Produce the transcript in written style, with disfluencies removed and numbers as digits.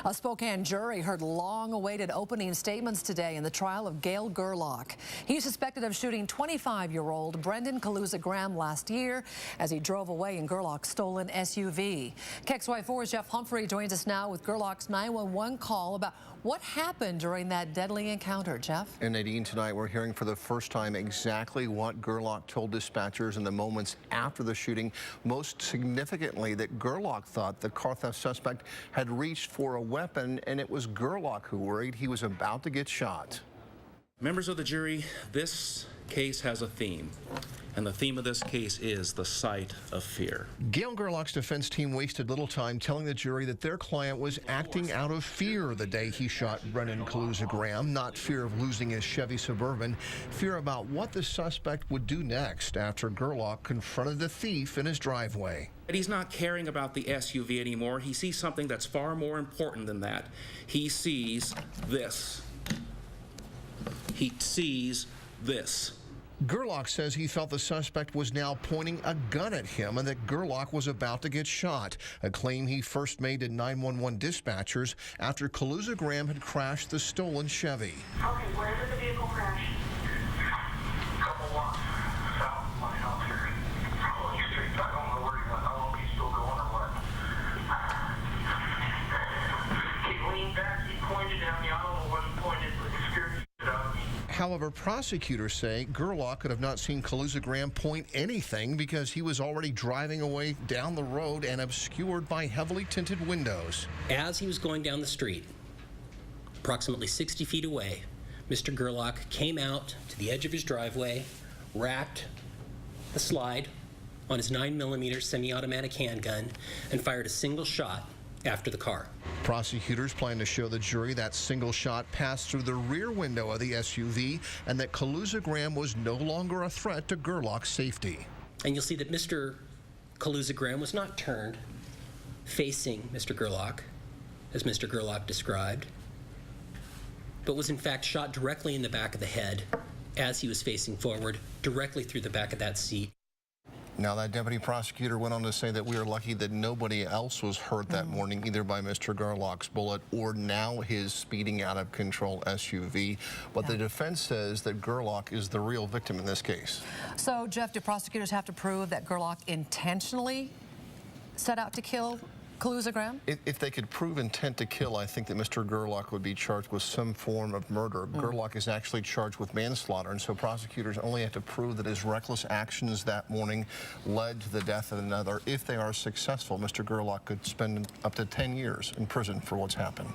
A Spokane jury heard long-awaited opening statements today in the trial of Gail Gerlach. He's suspected of shooting 25-year-old Brendon Kaluza-Graham last year as he drove away in Gerlach's stolen SUV. KXY4's Jeff Humphrey joins us now with Gerlach's 911 call about what happened during that deadly encounter. Jeff? And Nadine, tonight we're hearing for the first time exactly what Gerlach told dispatchers in the moments after the shooting. Most significantly, that Gerlach thought the car theft suspect had reached for a weapon, and it was Gerlach who worried he was about to get shot. Members of the jury, this case has a theme, and the theme of this case is the sight of fear. Gail Gerlach's defense team wasted little time telling the jury that their client was acting out of fear the day he shot Brendon Kaluza-Graham, not fear of losing his Chevy Suburban, fear about what the suspect would do next after Gerlach confronted the thief in his driveway. He's not caring about the SUV anymore. He sees something that's far more important than that. He sees this. He sees this. Gerlach says he felt the suspect was now pointing a gun at him and that Gerlach was about to get shot, a claim he first made to 911 dispatchers after Kaluza-Graham had crashed the stolen Chevy. Okay, where did the vehicle crash? A couple blocks south of my house here. Holy street, I don't know where he went. I don't know if he's still going or what. He leaned back, he pointed at me. I don't know what he pointed, but it scared the shit out of me. However, prosecutors say Gerlach could have not seen Kaluza-Graham point anything because he was already driving away down the road and obscured by heavily tinted windows. As he was going down the street, approximately 60 feet away, Mr. Gerlach came out to the edge of his driveway, racked the slide on his 9mm semi-automatic handgun, and fired a single shot after the car. Prosecutors plan to show the jury that single shot passed through the rear window of the SUV and that Kaluza-Graham was no longer a threat to Gerlach's safety. And you'll see that Mr. Kaluza-Graham was not turned facing Mr. Gerlach, as Mr. Gerlach described, but was in fact shot directly in the back of the head as he was facing forward, directly through the back of that seat. Now, that deputy prosecutor went on to say that we are lucky that nobody else was hurt that morning, either by Mr. Gerlach's bullet or now his speeding out of control SUV. But the defense says that Gerlach is the real victim in this case. So, Jeff, do prosecutors have to prove that Gerlach intentionally set out to kill Kaluza-Graham? If they could prove intent to kill, I think that Mr. Gerlach would be charged with some form of murder. Gerlach is actually charged with manslaughter, and so prosecutors only have to prove that his reckless actions that morning led to the death of another. If they are successful, Mr. Gerlach could spend up to 10 years in prison for what's happened.